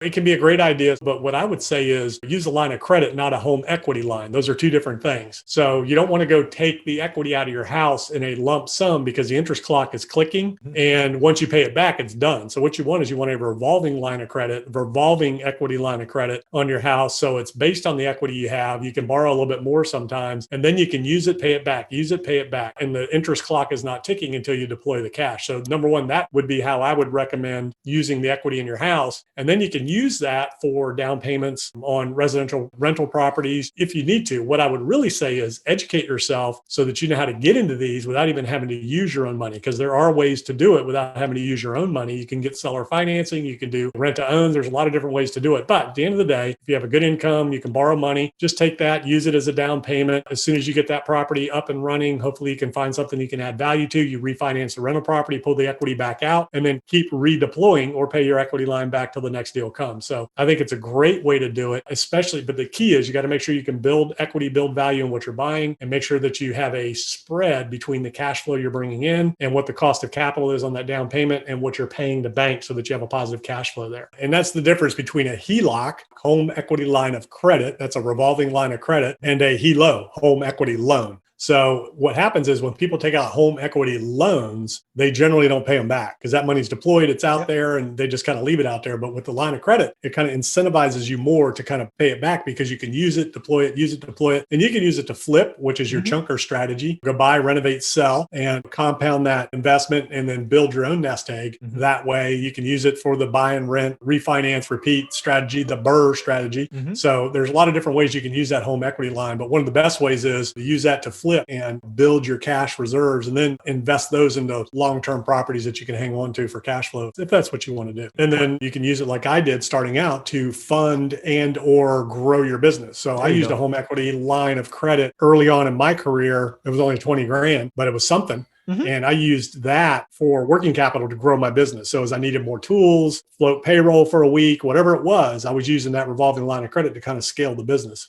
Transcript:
It can be a great idea, but what I would say is use a line of credit, not a home equity line. Those are two different things. So you don't want to go take the equity out of your house in a lump sum because the interest clock is clicking. And once you pay it back, it's done. So what you want is you want a revolving line of credit, revolving equity line of credit on your house. So it's based on the equity you have. You can borrow a little bit more sometimes, and then you can use it, pay it back, use it, pay it back. And the interest clock is not ticking until you deploy the cash. So number one, that would be how I would recommend using the equity in your house. And then you can use that for down payments on residential rental properties if you need to. What I would really say is educate yourself so that you know how to get into these without even having to use your own money, because there are ways to do it without having to use your own money. You can get seller financing, you can do rent to own. There's a lot of different ways to do it. But at the end of the day, if you have a good income, you can borrow money, just take that, use it as a down payment. As soon as you get that property up and running, hopefully you can find something you can add value to. You refinance the rental property, pull the equity back out, and then keep redeploying or pay your equity line back till the next deal comes. So I think it's a great way to do it, especially, but the key is you got to make sure you can build equity, build value in what you're buying, and make sure that you have a spread between the cash flow you're bringing in and what the cost of capital is on that down payment and what you're paying the bank so that you have a positive cash flow there. And that's the difference between a HELOC, home equity line of credit, that's a revolving line of credit, and a HELO, home equity loan. So what happens is when people take out home equity loans, they generally don't pay them back because that money's deployed, it's out there, and they just kind of leave it out there. But with the line of credit, it kind of incentivizes you more to kind of pay it back because you can use it, deploy it, use it, deploy it. And you can use it to flip, which is your chunker strategy. Go buy, renovate, sell, and compound that investment and then build your own nest egg. That way you can use it for the buy and rent, refinance, repeat strategy, the BRRRR strategy. So there's a lot of different ways you can use that home equity line. But one of the best ways is to use that to flip and build your cash reserves and then invest those into long-term properties that you can hang on to for cash flow if that's what you want to do. And then you can use it like I did starting out to fund and or grow your business. So I used a home equity line of credit early on in my career. It was only 20 grand, but it was something. And I used that for working capital to grow my business. So as I needed more tools, float payroll for a week, whatever it was, I was using that revolving line of credit to kind of scale the business.